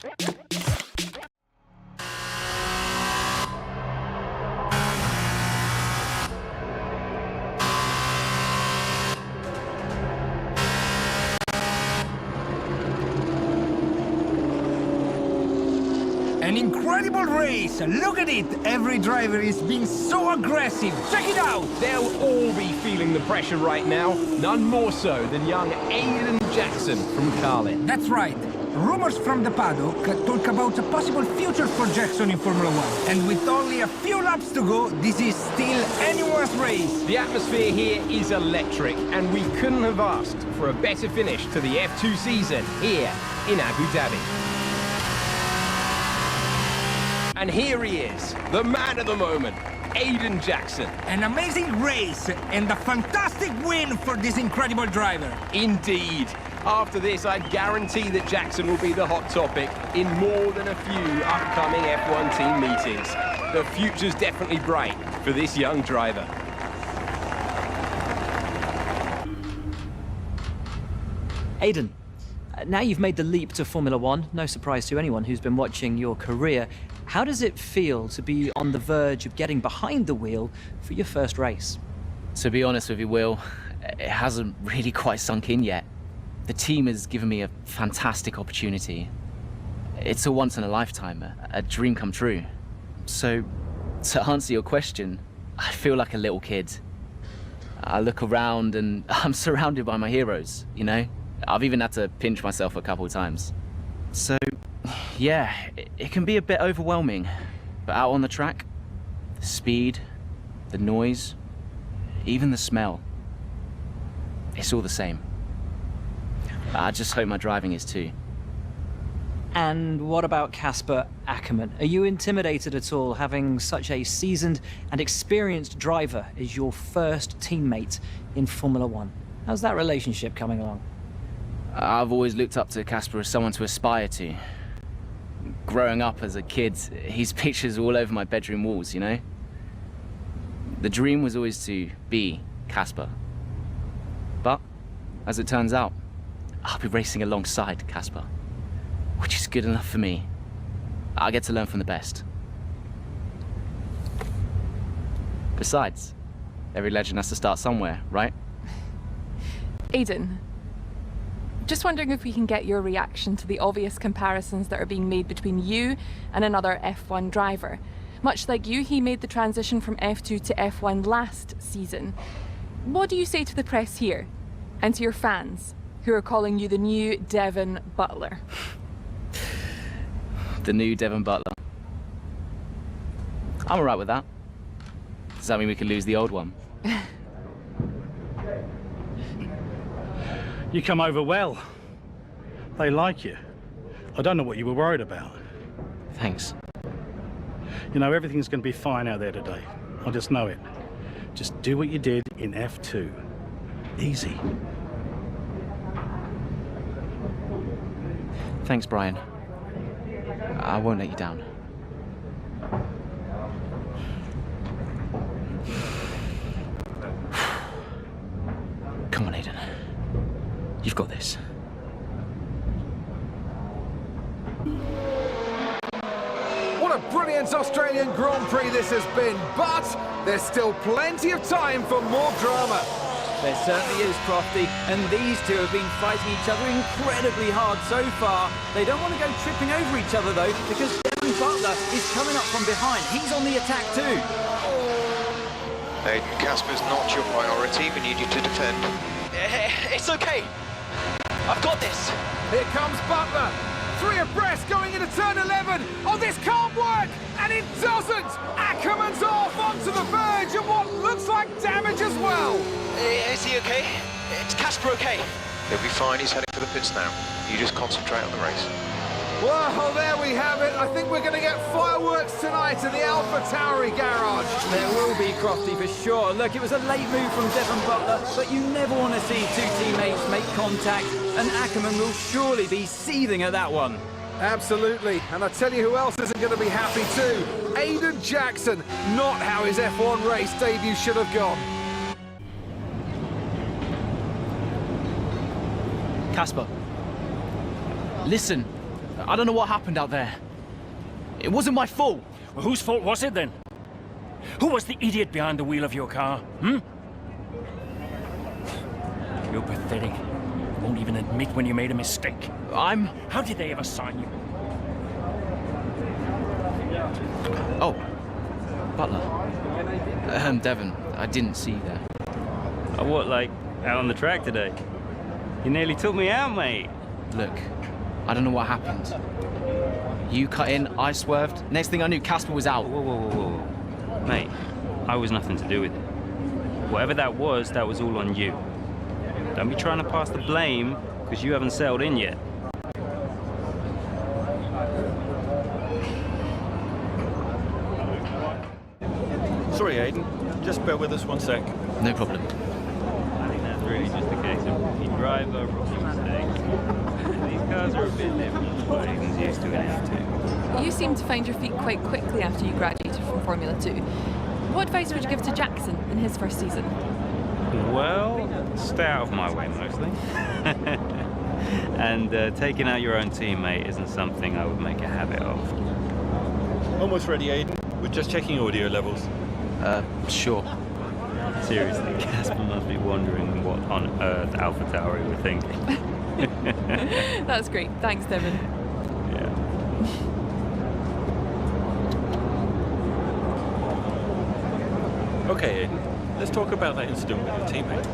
An incredible race! Look at it! Every driver is being so aggressive! Check it out! They'll all be feeling the pressure right now. None more so than young Aiden Jackson from Carlin. That's right. Rumors from the paddock talk about a possible future for Jackson in Formula 1. And with only a few laps to go, this is still anyone's race. The atmosphere here is electric, and we couldn't have asked for a better finish to the F2 season here in Abu Dhabi. And here he is, the man of the moment, Aiden Jackson. An amazing race and a fantastic win for this incredible driver. Indeed. After this, I guarantee that Jackson will be the hot topic in more than a few upcoming F1 team meetings. The future's definitely bright for this young driver. Aiden, now you've made the leap to Formula 1, no surprise to anyone who's been watching your career. How does it feel to be on the verge of getting behind the wheel for your first race? To be honest with you, Will, it hasn't really quite sunk in yet. The team has given me a fantastic opportunity. It's a once-in-a-lifetime, a dream come true. So, to answer your question, I feel like a little kid. I look around and I'm surrounded by my heroes, you know? I've even had to pinch myself a couple of times. So, yeah, it can be a bit overwhelming. But out on the track, the speed, the noise, even the smell, it's all the same. I just hope my driving is too. And what about Casper Ackerman? Are you intimidated at all having such a seasoned and experienced driver as your first teammate in Formula 1? How's that relationship coming along? I've always looked up to Casper as someone to aspire to. Growing up as a kid, his pictures were all over my bedroom walls, you know? The dream was always to be Casper. But, as it turns out, I'll be racing alongside Casper, which is good enough for me. I get to learn from the best. Besides, every legend has to start somewhere, right? Aiden, just wondering if we can get your reaction to the obvious comparisons that are being made between you and another F1 driver. Much like you, he made the transition from F2 to F1 last season. What do you say to the press here, and to your fans, who are calling you the new Devon Butler? The new Devon Butler. I'm alright with that. Does that mean we can lose the old one? You come over well. They like you. I don't know what you were worried about. Thanks. You know, everything's going to be fine out there today. I just know it. Just do what you did in F2. Easy. Thanks, Brian. I won't let you down. Come on, Aiden. You've got this. What a brilliant Australian Grand Prix this has been, but there's still plenty of time for more drama. There certainly is, Crofty, and these two have been fighting each other incredibly hard so far. They don't want to go tripping over each other, though, because Devon Butler is coming up from behind. He's on the attack, too. Aiden, Casper's not your priority. We need you to defend. It's okay. I've got this. Here comes Butler. 3 abreast going into turn 11. Oh, this can't work! And it doesn't! Ackerman's off onto the verge of what looks like damage as well. Is he okay? Is Casper okay? He'll be fine. He's heading for the pits now. You just concentrate on the race. Well, there we have it. I think we're going to get fireworks tonight in the Alpha Tauri garage. There will be, Crofty, for sure. Look, it was a late move from Devon Butler, but you never want to see two teammates make contact, and Ackerman will surely be seething at that one. Absolutely, and I tell you who else isn't going to be happy too. Aiden Jackson. Not how his F1 race debut should have gone. Casper, listen. I don't know what happened out there. It wasn't my fault. Well, whose fault was it then? Who was the idiot behind the wheel of your car, You're pathetic. You won't even admit when you made a mistake. How did they ever sign you? Oh, Butler. Devon, I didn't see you there. Oh, what, like, out on the track today? You nearly took me out, mate. Look, I don't know what happened. You cut in, I swerved. Next thing I knew, Casper was out. Whoa. Mate, I was nothing to do with it. Whatever that was all on you. Don't be trying to pass the blame, because you haven't settled in yet. Sorry, Aiden. Just bear with us one sec. No problem. I think that's really just a case of rookie driver, rookie mistakes. These cars are a bit different, but Aiden's used to an F2. You seem to find your feet quite quickly after you graduated from Formula 2. What advice would you give to Jackson in his first season? Well, stay out of my way mostly. And taking out your own teammate isn't something I would make a habit of. Almost ready, Aiden. We're just checking audio levels. Sure. Seriously, Casper must be wondering what on earth AlphaTauri were thinking. That's great. Thanks, Devon. Yeah. Okay, Aiden. Let's talk about that incident with your teammate.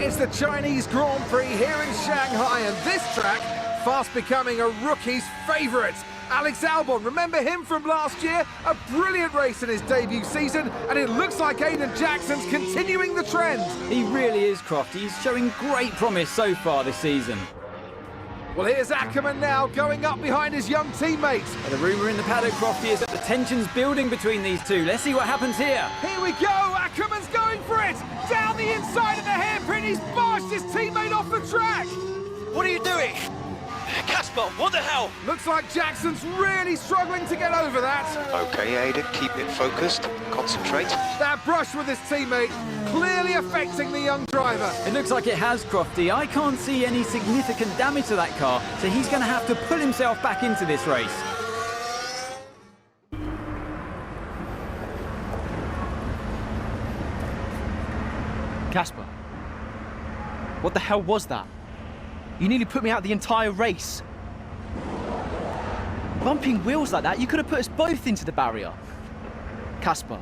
It's the Chinese Grand Prix here in Shanghai, and this track fast becoming a rookie's favourite. Alex Albon, remember him from last year? A brilliant race in his debut season, and it looks like Aiden Jackson's continuing the trend. He really is, Crofty. He's showing great promise so far this season. Well, here's Ackerman now, going up behind his young teammate. And the rumour in the paddock, Crofty, is that the tension's building between these two. Let's see what happens here. Here we go, Ackerman's going for it! Down the inside of the hairpin, he's barged his teammate off the track! What are you doing? Casper, what the hell? Looks like Jackson's really struggling to get over that. Okay, Aiden, keep it focused. Concentrate. That brush with his teammate clearly affecting the young driver. It looks like it has, Crofty. I can't see any significant damage to that car, so he's going to have to pull himself back into this race. Casper, what the hell was that? You nearly put me out the entire race. Bumping wheels like that, you could have put us both into the barrier. Casper,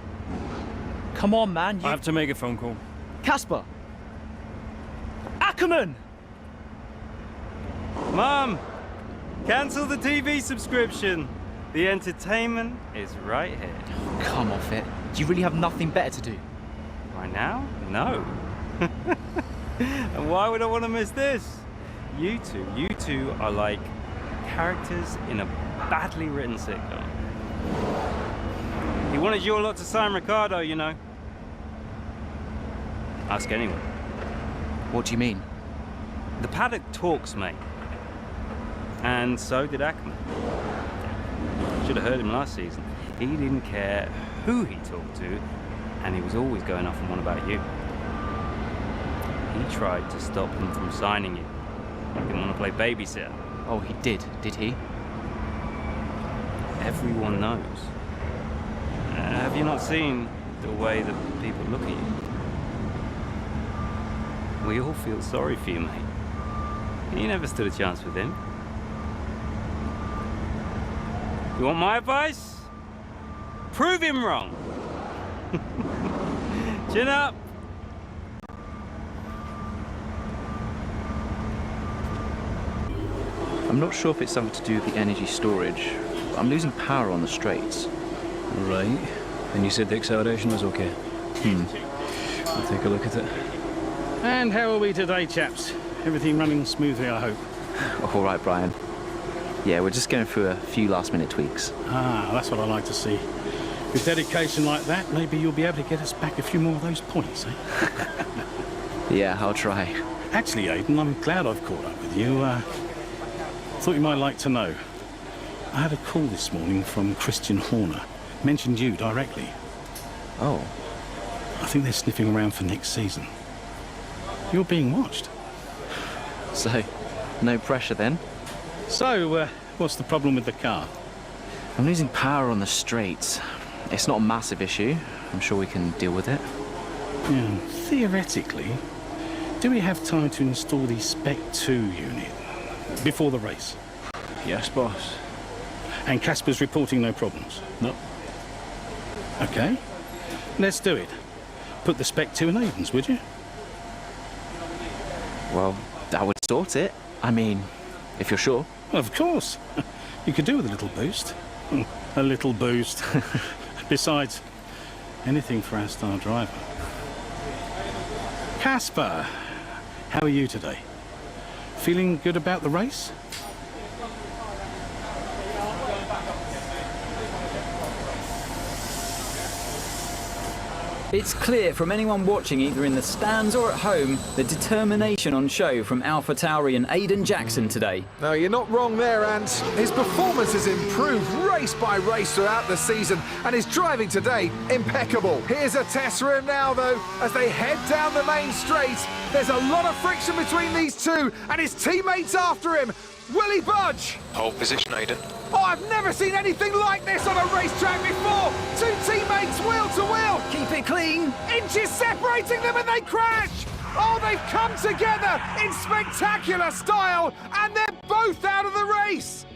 come on, man. I have to make a phone call. Casper! Ackerman! Mom, cancel the TV subscription. The entertainment is right here. Come off it. Do you really have nothing better to do? Right now? No. And why would I want to miss this? You two are like characters in a badly written sitcom. He wanted your lot to sign Ricardo, you know. Ask anyone. What do you mean? The paddock talks, mate. And so did Ackerman. Should have heard him last season. He didn't care who he talked to, and he was always going off on one about you. He tried to stop him from signing you. He didn't want to play babysitter. Oh, he did he? Everyone knows. Have you not seen the way that people look at you? We all feel sorry for you, mate. You never stood a chance with him. You want my advice? Prove him wrong. Chin up. I'm not sure if it's something to do with the energy storage. I'm losing power on the straights. Right. And you said the acceleration was okay? I'll take a look at it. And how are we today, chaps? Everything running smoothly, I hope. All right, Brian. Yeah, we're just going through a few last-minute tweaks. Ah, that's what I like to see. With dedication like that, maybe you'll be able to get us back a few more of those points, eh? Yeah, I'll try. Actually, Aiden, I'm glad I've caught up with you. Thought you might like to know. I had a call this morning from Christian Horner. Mentioned you directly. Oh. I think they're sniffing around for next season. You're being watched. So, No pressure then. So, what's the problem with the car? I'm losing power on the straights. It's not a massive issue. I'm sure we can deal with it. Yeah, theoretically, do we have time to install the Spec 2 unit before the race? Yes, boss. And Casper's reporting no problems? No. Okay, let's do it. Put the Spec 2 in Aiden's, would you? Well, that would sort it. I mean, if you're sure. Of course. You could do with a little boost. A little boost. Besides, anything for our star driver. Casper, how are you today? Feeling good about the race? It's clear from anyone watching either in the stands or at home the determination on show from Alpha Tauri and Aiden Jackson today. No, you're not wrong there, Ant. His performance has improved race by race throughout the season, and his driving today, impeccable. Here's a test for him now, though, as they head down the main straight. There's a lot of friction between these two, and his teammates after him. Will he budge? Hold position, Aiden. Oh, I've never seen anything like this on a racetrack before! Two teammates wheel to wheel! Keep it clean! Inches separating them and they crash! Oh, they've come together in spectacular style, and they're both out of the race!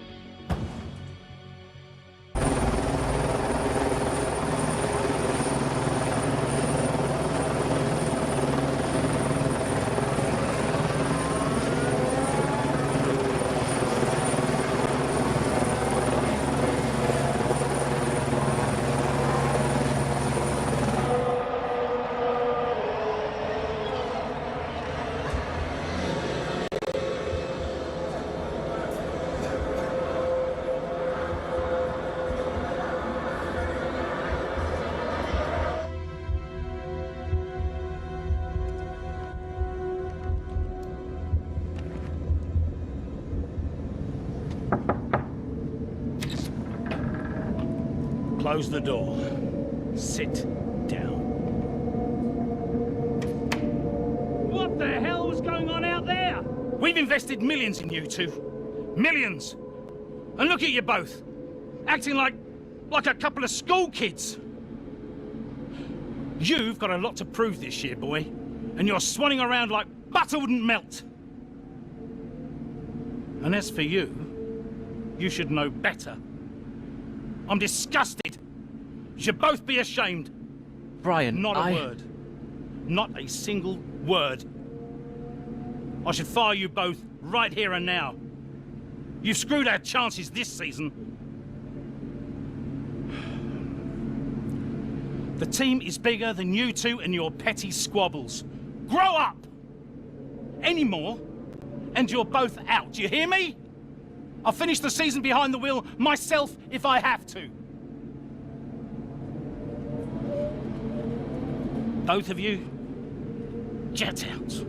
Close the door. Sit down. What the hell was going on out there? We've invested millions in you two. Millions. And look at you both. Acting like a couple of school kids. You've got a lot to prove this year, boy. And you're swanning around like butter wouldn't melt. And as for you, you should know better. I'm disgusted. You should both be ashamed. Brian, Not a word. Not a single word. I should fire you both right here and now. You've screwed our chances this season. The team is bigger than you two and your petty squabbles. Grow up! Any more, and you're both out. Do you hear me? I'll finish the season behind the wheel myself if I have to. Both of you, jet out.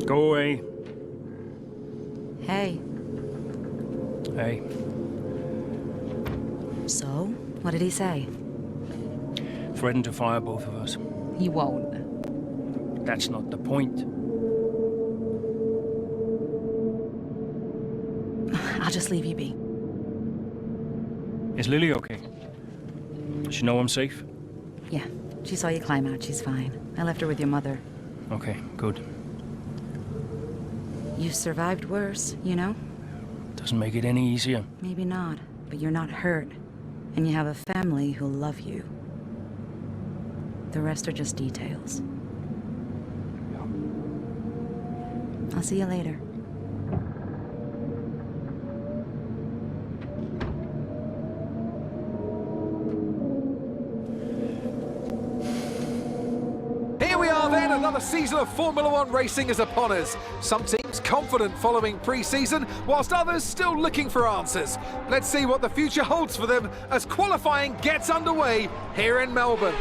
Go away. Hey. Hey. So, what did he say? Threatened to fire both of us. He won't. That's not the point. I'll just leave you be. Is Lily okay? Does she know I'm safe? Yeah, she saw you climb out. She's fine. I left her with your mother. Okay, good. You've survived worse, you know? Doesn't make it any easier. Maybe not, but you're not hurt. And you have a family who love you. The rest are just details. I'll see you later. Here we are then at the Another season of Formula One racing is upon us. Some teams confident following pre-season, whilst others still looking for answers. Let's see what the future holds for them as qualifying gets underway here in Melbourne.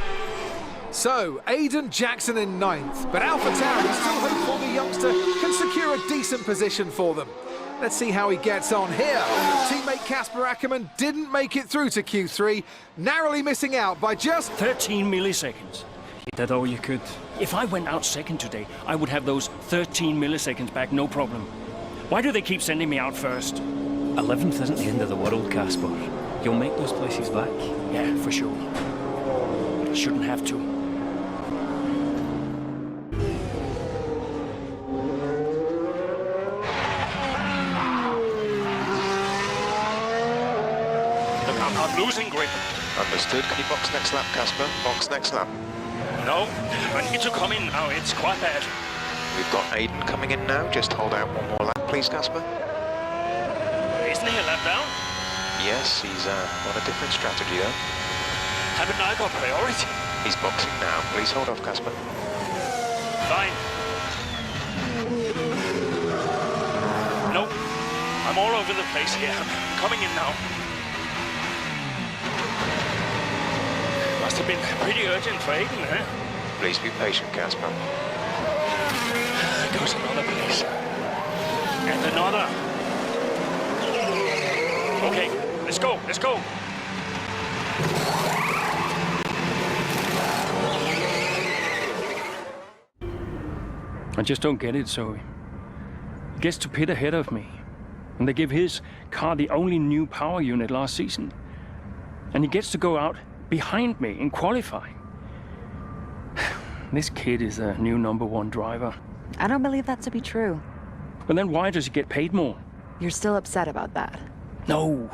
So, Aiden Jackson in 9th, but AlphaTauri is still hopeful the youngster can secure a decent position for them. Let's see how he gets on here. Teammate Casper Ackerman didn't make it through to Q3, narrowly missing out by just 13 milliseconds. You did all you could. If I went out second today, I would have those 13 milliseconds back, no problem. Why do they keep sending me out first? 11th isn't the end of the world, Casper. You'll make those places back. Yeah, for sure. Shouldn't have to. I'm losing grip. Understood. Can you box next lap, Casper? Box next lap. No, I need to come in now. It's quite bad. We've got Aiden coming in now. Just hold out one more lap, please, Casper. Isn't he a lap down? Yes, he's on a different strategy, though. Haven't I got priority? He's boxing now. Please hold off, Casper. Fine. Nope. I'm all over the place here. I'm coming in now. Must have been pretty urgent for Aiden, huh? Please be patient, Casper. There goes another place. And another. Okay, let's go, let's go. I just don't get it, Zoe. He gets to pit ahead of me, and they give his car the only new power unit last season. And he gets to go out behind me in qualifying. This kid is a new #1 driver. I don't believe that to be true. But then why does he get paid more? You're still upset about that. No.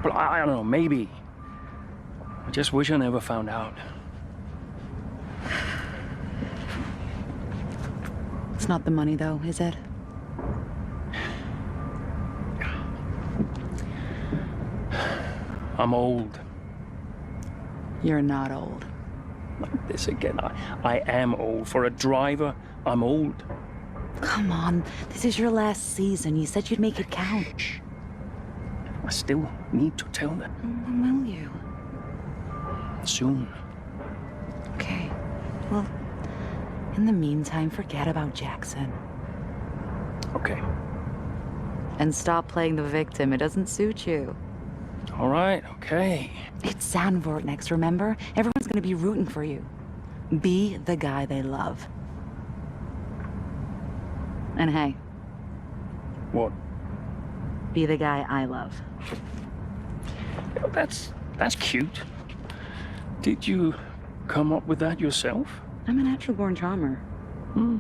But I don't know, maybe. I just wish I never found out. It's not the money, though, is it? I'm old. You're not old. Like this again. I am old. For a driver, I'm old. Come on, this is your last season. You said you'd make it count. I still need to tell them. When will you? Soon. Okay. Well, in the meantime, forget about Jackson. Okay. And stop playing the victim. It doesn't suit you. All right, okay. It's Zandvoort next, remember? Everyone's gonna be rooting for you. Be the guy they love. And hey. What? Be the guy I love. That's cute. Did you come up with that yourself? I'm a natural-born charmer. Hmm.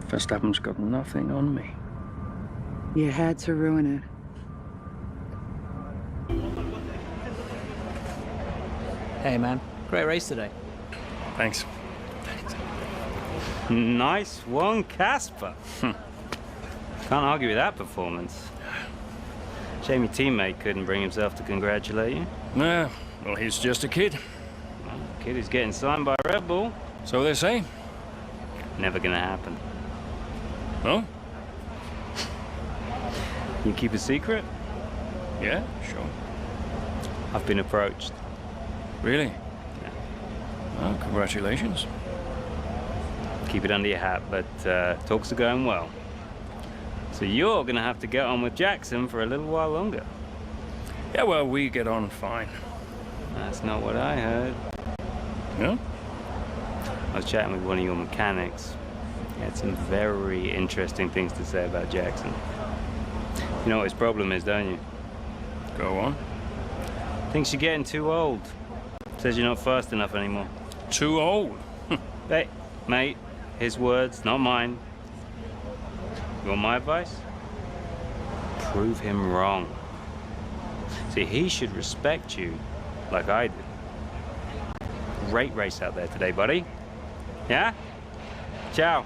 Verstappen's got nothing on me. You had to ruin it. Hey, man. Great race today. Thanks. Nice one, Casper. Can't argue with that performance. Shame your teammate couldn't bring himself to congratulate you. Nah, well, he's just a kid. Well, the kid is getting signed by Red Bull. So they say. Never gonna happen. Oh? You keep a secret? Yeah, sure. I've been approached. Really? Yeah. Well, congratulations. Keep it under your hat, but talks are going well. So you're gonna have to get on with Jackson for a little while longer. Yeah, well, we get on fine. That's not what I heard. Yeah? I was chatting with one of your mechanics. He had some very interesting things to say about Jackson. You know what his problem is, don't you? Go on. Thinks you're getting too old. Says you're not fast enough anymore. Too old? Hey, mate, his words, not mine. You want my advice? Prove him wrong. See, he should respect you like I do. Great race out there today, buddy. Yeah? Ciao.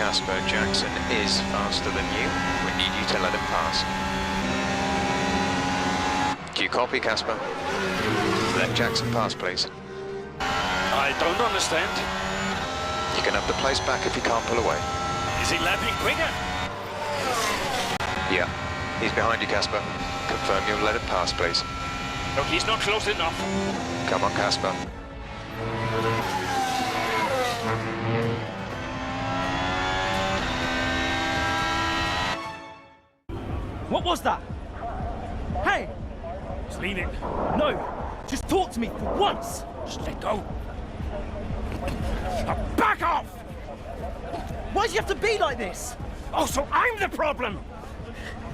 Casper, Jackson is faster than you. We need you to let him pass. Do you copy, Casper? Let Jackson pass, please. I don't understand. You can have the place back if you can't pull away. Is he lapping quicker? Yeah. He's behind you, Casper. Confirm you'll let him pass, please. No, he's not close enough. Come on, Casper. What was that? Hey! Just leave it. No! Just talk to me for once! Just let go. Now back off! Why do you have to be like this? Oh, so I'm the problem!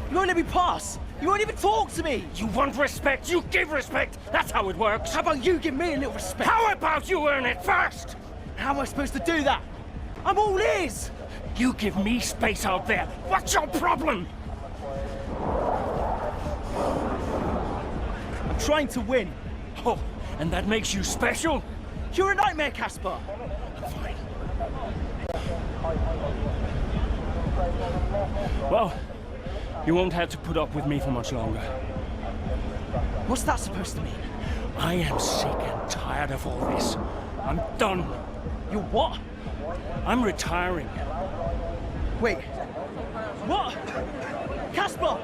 You won't let me pass! You won't even talk to me! You want respect, you give respect! That's how it works! How about you give me a little respect? How about you earn it first? How am I supposed to do that? I'm all ears! You give me space out there! What's your problem? I'm trying to win. Oh, and that makes you special? You're a nightmare, Casper! Fine. Well, you won't have to put up with me for much longer. What's that supposed to mean? I am sick and tired of all this. I'm done. You're what? I'm retiring. Wait. What? Casper!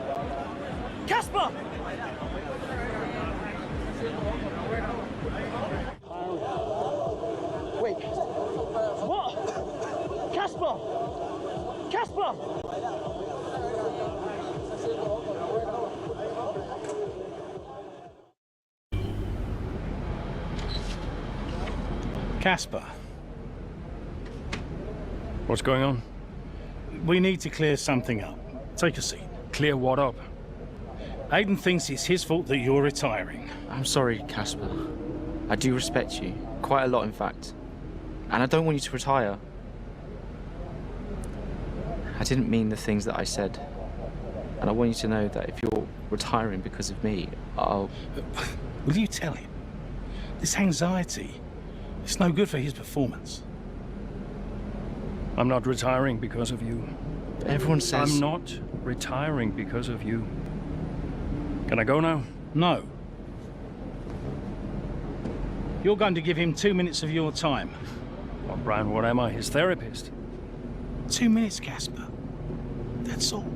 Casper! Wait. What? Casper! Casper! Casper, What's going on? we need to clear something up. Take a seat. Clear what up? Aiden thinks it's his fault that you're retiring. I'm sorry, Casper. I do respect you. Quite a lot, in fact. And I don't want you to retire. I didn't mean the things that I said. And I want you to know that if you're retiring because of me, I'll... Will you tell him? This anxiety, it's no good for his performance. I'm not retiring because of you. Everyone says... I'm not retiring because of you. Can I go now? No. You're going to give him 2 minutes of your time. Well, Brian, what am I? His therapist? 2 minutes, Casper. That's all.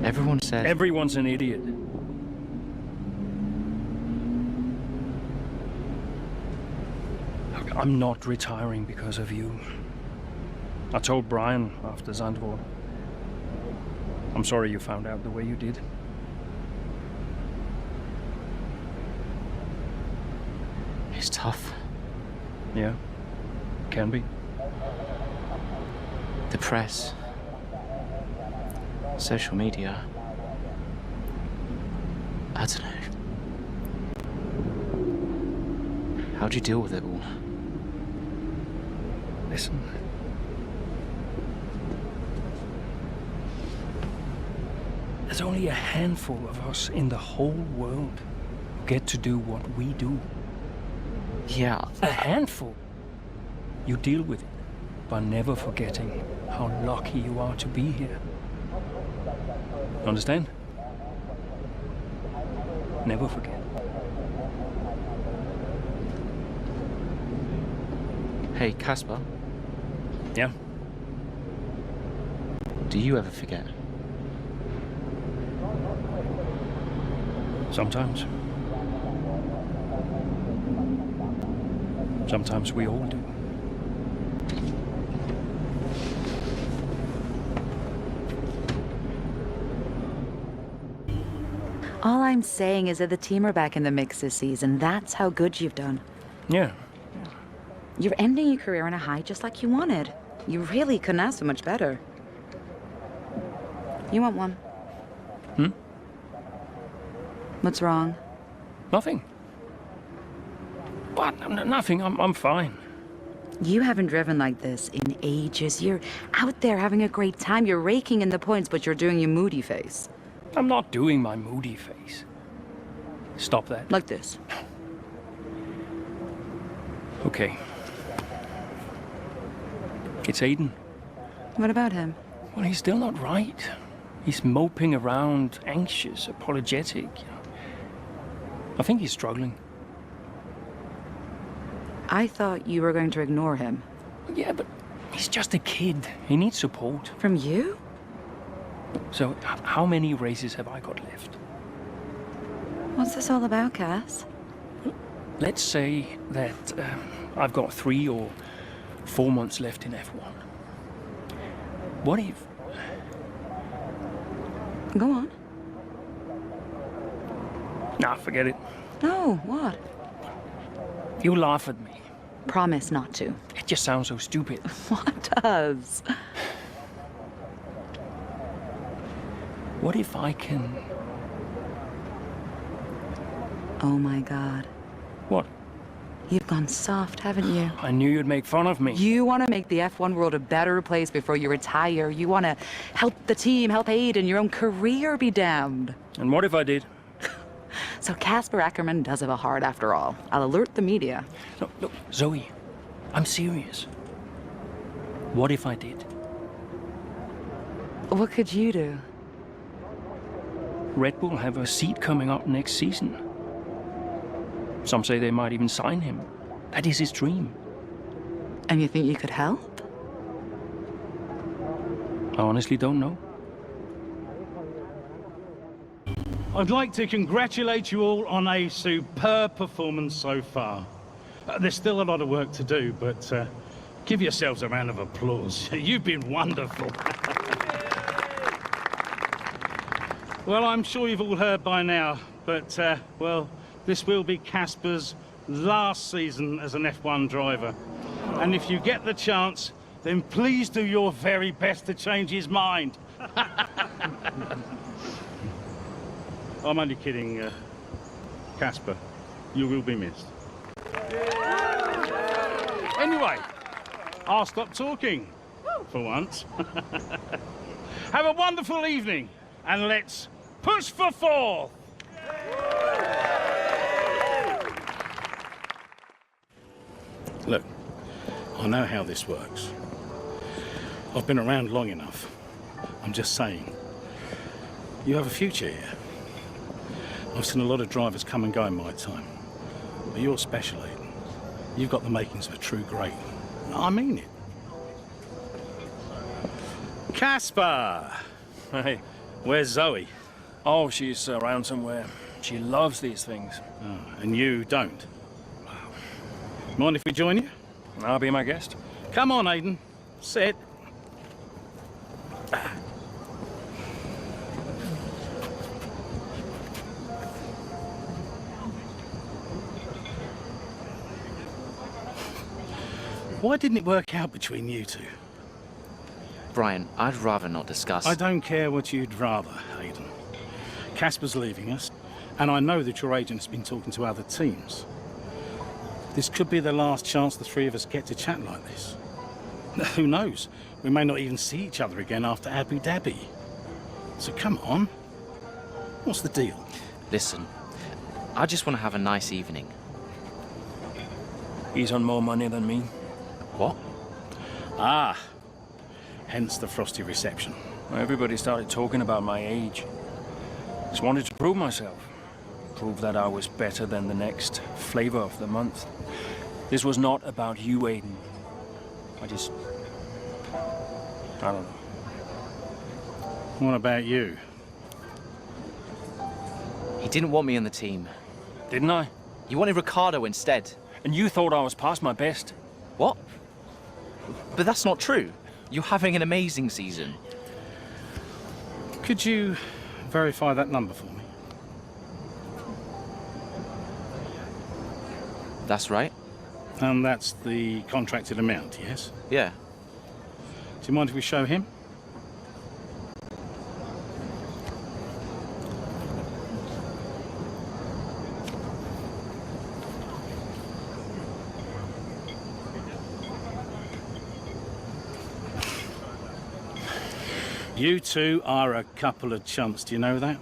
Everyone says... Everyone's an idiot. Look, I'm not retiring because of you. I told Brian after Zandvoort. I'm sorry you found out the way you did. It's tough. Yeah, can be. The press. Social media. I don't know. How do you deal with it all? Listen. There's only a handful of us in the whole world who get to do what we do. Yeah. A handful. You deal with it by never forgetting how lucky you are to be here. Understand? Never forget. Hey, Casper. Yeah? Do you ever forget? Sometimes. Sometimes we all do. All I'm saying is that the team are back in the mix this season. That's how good you've done. Yeah. You're ending your career on a high just like you wanted. You really couldn't ask for much better. You want one? Hmm? What's wrong? Nothing. What? Nothing. I'm fine. You haven't driven like this in ages. You're out there having a great time. You're raking in the points, but you're doing your moody face. I'm not doing my moody face. Stop that. Like this. Okay. It's Aiden. What about him? Well, he's still not right. He's moping around, anxious, apologetic. I think he's struggling. I thought you were going to ignore him. Yeah, but he's just a kid. He needs support. From you? So, how many races have I got left? What's this all about, Cass? Let's say that I've got 3 or 4 months left in F1. What if... Go on. Nah, forget it. No, what? You laugh at me. Promise not to. It just sounds so stupid. What does? What if I can... Oh my God. What? You've gone soft, haven't you? I knew you'd make fun of me. You want to make the F1 world a better place before you retire. You want to help the team, help Aiden, your own career be damned. And what if I did? So Casper Ackerman does have a heart after all. I'll alert the media. Look, Zoe, I'm serious. What if I did? What could you do? Red Bull have a seat coming up next season. Some say they might even sign him. That is his dream. And you think you could help? I honestly don't know. I'd like to congratulate you all on a superb performance so far. There's still a lot of work to do, but give yourselves a round of applause. You've been wonderful. Well, I'm sure you've all heard by now, but, well, this will be Casper's last season as an F1 driver. And if you get the chance, then please do your very best to change his mind. I'm only kidding, Casper. You will be missed. Anyway, I'll stop talking for once. Have a wonderful evening, and let's push for 4th! Look, I know how this works. I've been around long enough. I'm just saying, you have a future here. I've seen a lot of drivers come and go in my time. But you're special, Aiden. You've got the makings of a true great. I mean it. Casper! Hey. Where's Zoe? Oh, she's around somewhere. She loves these things. Oh, and you don't? Mind if we join you? I'll be my guest. Come on, Aiden. Sit. Why didn't it work out between you two? Brian, I'd rather not discuss. I don't care what you'd rather, Aiden. Casper's leaving us, and I know that your agent's been talking to other teams. This could be the last chance the three of us get to chat like this. Who knows? We may not even see each other again after Abu Dhabi. So come on. What's the deal? Listen, I just want to have a nice evening. He's on more money than me. What? Ah, hence the frosty reception. Everybody started talking about my age. Just wanted to prove myself. Prove that I was better than the next flavor of the month. This was not about you, Aiden. I don't know. What about you? He didn't want me on the team. Didn't I? You wanted Ricardo instead. And you thought I was past my best. What? But that's not true. You're having an amazing season. Could you verify that number for me? That's right. And that's the contracted amount, yes? Yeah. Do you mind if we show him? You two are a couple of chumps, do you know that?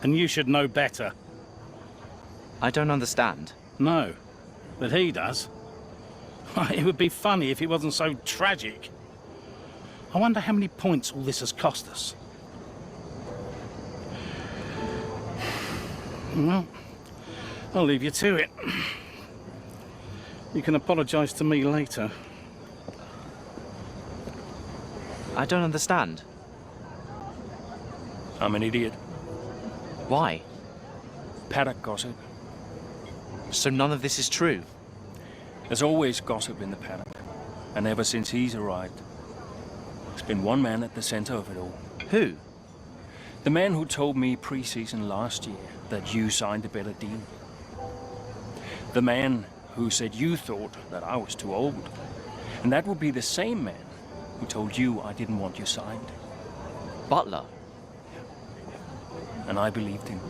And you should know better. I don't understand. No, but he does. It would be funny if it wasn't so tragic. I wonder how many points all this has cost us. Well, I'll leave you to it. You can apologise to me later. I don't understand. I'm an idiot. Why? Paddock gossip. So none of this is true? There's always gossip in the paddock. And ever since he's arrived, there's been one man at the center of it all. Who? The man who told me pre-season last year that you signed a better deal. The man who said you thought that I was too old. And that would be the same man who told you I didn't want you signed. Butler? And I believed him.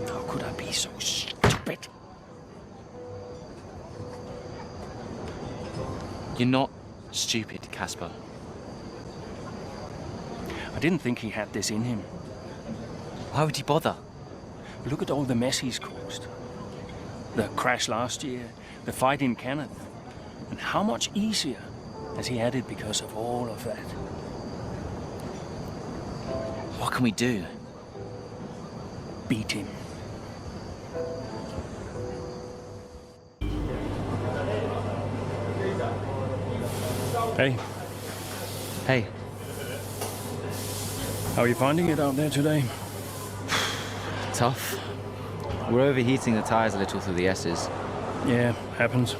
How could I be so stupid? You're not stupid, Casper. I didn't think he had this in him. Why would he bother? Look at all the mess he's caused. The crash last year, the fight in Canada. And how much easier has he had it because of all of that? What can we do? Beat him. Hey. Hey. How are you finding it out there today? Tough. We're overheating the tires a little through the S's. Yeah, happens.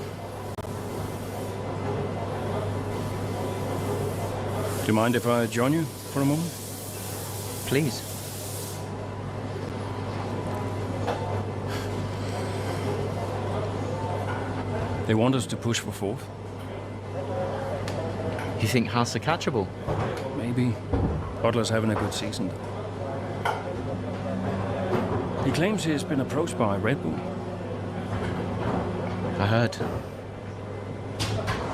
Do you mind if I join you for a moment? Please. They want us to push for fourth. You think Haas are catchable? Maybe. Butler's having a good season. He claims he's been approached by Red Bull. I heard.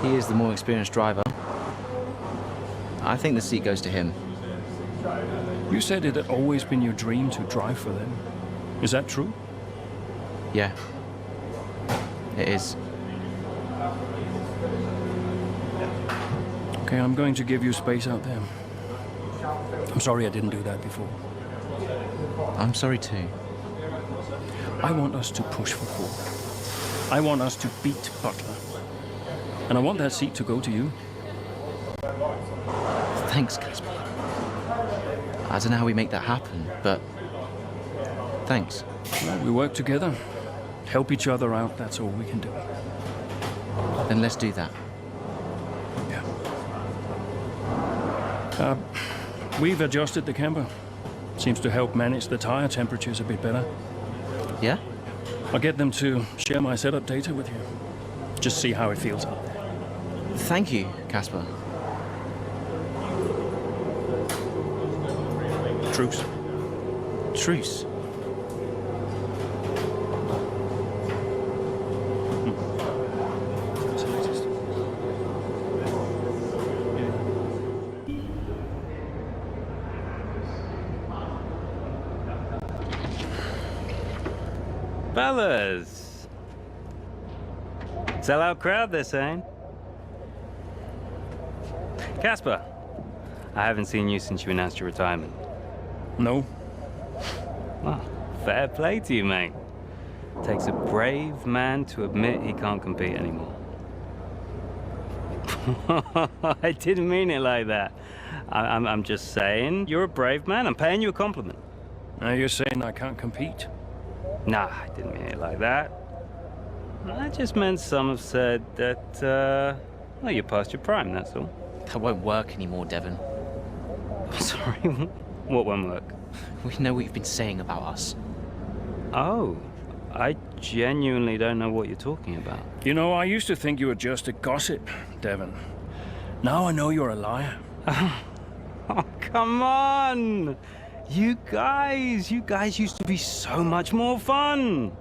He is the more experienced driver. I think the seat goes to him. You said it had always been your dream to drive for them. Is that true? Yeah. It is. Okay, I'm going to give you space out there. I'm sorry I didn't do that before. I'm sorry too. I want us to push for fourth. I want us to beat Butler. And I want that seat to go to you. Thanks, Casper. I don't know how we make that happen, but thanks. Well, we work together. Help each other out, that's all we can do. Then let's do that. We've adjusted the camber. Seems to help manage the tire temperatures a bit better. Yeah? I'll get them to share my setup data with you. Just see how it feels out there. Thank you, Casper. Truce. Truce? Fellas! Sell-out crowd, they're saying. Casper, I haven't seen you since you announced your retirement. No. Well, fair play to you, mate. Takes a brave man to admit he can't compete anymore. I didn't mean it like that. I'm just saying you're a brave man. I'm paying you a compliment. Now you're saying I can't compete? Nah, I didn't mean it like that. I just meant some have said that, well, you're past your prime, that's all. That won't work anymore, Devon. Sorry, what won't work? We know what you've been saying about us. Oh, I genuinely don't know what you're talking about. You know, I used to think you were just a gossip, Devon. Now I know you're a liar. Oh, come on! You guys used to be so much more fun.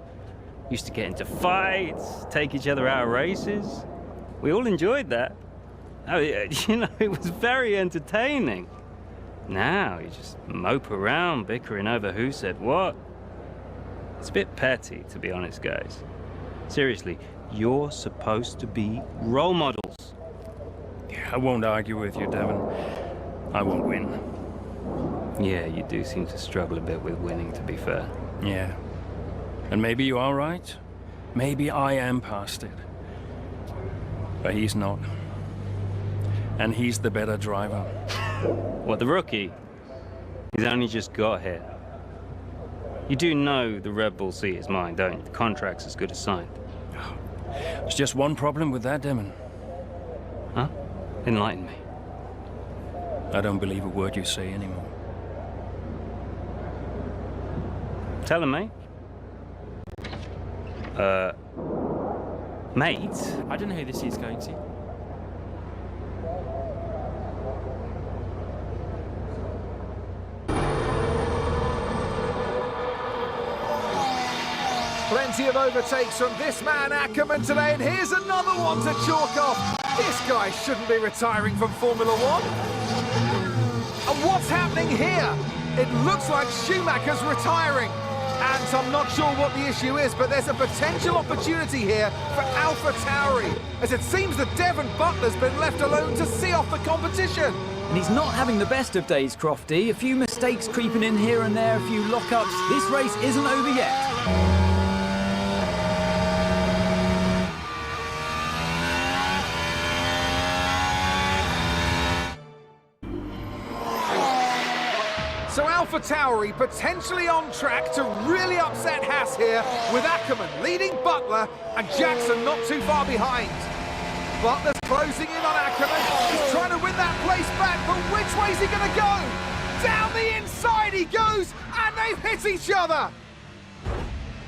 Used to get into fights, take each other out of races. We all enjoyed that. Oh, you know, it was very entertaining. Now you just mope around bickering over who said what. It's a bit petty, to be honest, guys. Seriously, you're supposed to be role models. Yeah, I won't argue with you, Devon. I won't win. Yeah, you do seem to struggle a bit with winning, to be fair. Yeah. And maybe you are right. Maybe I am past it. But he's not. And he's the better driver. What, the rookie? He's only just got here. You do know the Red Bull seat is mine, don't you? The contract's as good as signed. There's just one problem with that, Demon. Huh? Enlighten me. I don't believe a word you say anymore. Tell him, mate. Mate? I don't know who this is going to. Plenty of overtakes from this man Ackerman today, and here's another one to chalk off. This guy shouldn't be retiring from Formula One. And what's happening here? It looks like Schumacher's retiring. And I'm not sure what the issue is, but there's a potential opportunity here for AlphaTauri, as it seems that Devon Butler's been left alone to see off the competition. And he's not having the best of days, Crofty. A few mistakes creeping in here and there, a few lockups. This race isn't over yet. So AlphaTauri potentially on track to really upset Haas here, with Ackerman leading Butler and Jackson not too far behind. Butler's closing in on Ackerman. He's trying to win that place back, but which way's he going to go? Down the inside he goes, and they've hit each other.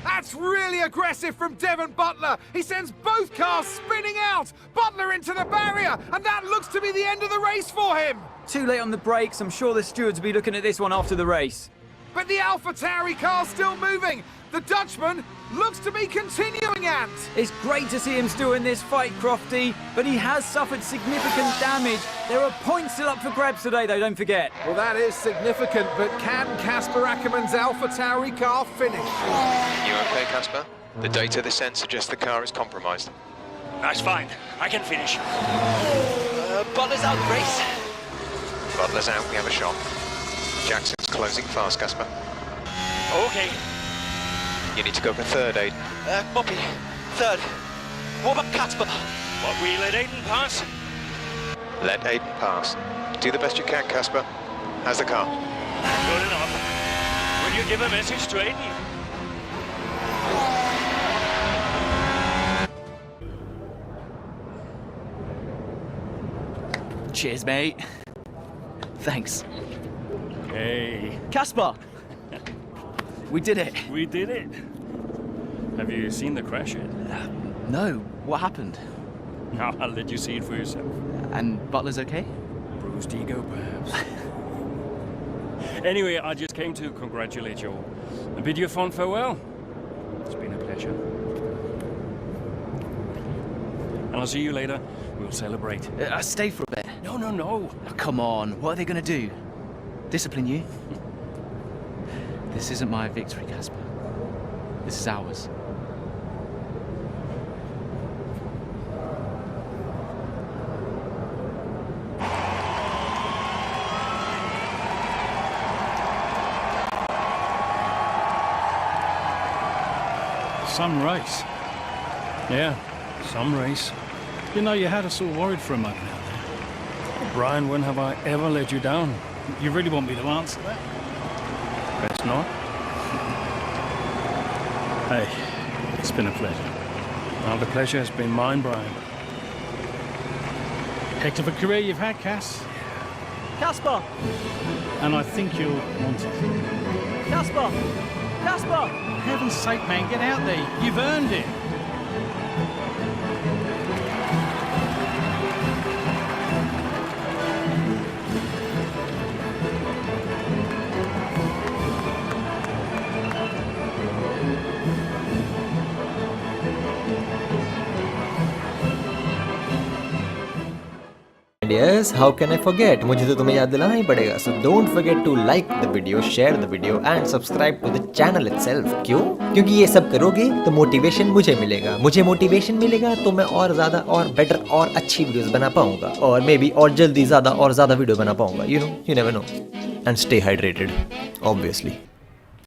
That's really aggressive from Devon Butler. He sends both cars spinning out. Butler into the barrier, and that looks to be the end of the race for him. Too late on the brakes. I'm sure the stewards will be looking at this one after the race. But the AlphaTauri car's still moving. The Dutchman looks to be continuing, Ant. It's great to see him still in this fight, Crofty, but he has suffered significant damage. There are points still up for grabs today, though, don't forget. Well, that is significant, but can Casper Ackerman's AlphaTauri car finish? You okay, Casper? The data this end suggests the car is compromised. That's fine. I can finish. Butler's out the race. Butler's out, we have a shot. Jackson's closing fast, Casper. Okay. You need to go for third, Aiden. Moppy, third. What about Casper? What, we let Aiden pass? Let Aiden pass. Do the best you can, Casper. How's the car? Good enough. Will you give a message to Aiden? Cheers, mate. Thanks. Hey. Casper! We did it. We did it. Have you seen the crash yet? No. What happened? No, I'll let you see it for yourself. And Butler's okay? Bruised ego, perhaps. Anyway, I just came to congratulate you all and bid you a fond farewell. It's been a pleasure. And I'll see you later. We'll celebrate. Stay for a bit. No, no, no. Oh, come on. What are they going to do? Discipline you? This isn't my victory, Casper. This is ours. Some race. Yeah, some race. You know, you had us all worried for a moment out there. Brian, when have I ever let you down? You really want me to answer that? Best not. Hey, it's been a pleasure. Well, the pleasure has been mine, Brian. Heck of a career you've had, Cass. Casper! And I think you'll want it. Casper! Casper! For heaven's sake, man, get out there. You've earned it. Yes, how can I forget? मुझे तो तुम्हें याद दिलाना ही पड़ेगा. So don't forget to like the video, share the video and subscribe to the channel itself. क्यों? क्योंकि ये सब करोगे तो मोटिवेशन मुझे मिलेगा. मुझे मोटिवेशन मिलेगा तो मैं और ज़्यादा और बेटर और अच्छी वीडियोस बना पाऊंगा. और मे बी और जल्दी ज़्यादा और ज़्यादा वीडियो बना पाऊंगा. You know, you never know. And stay hydrated, obviously.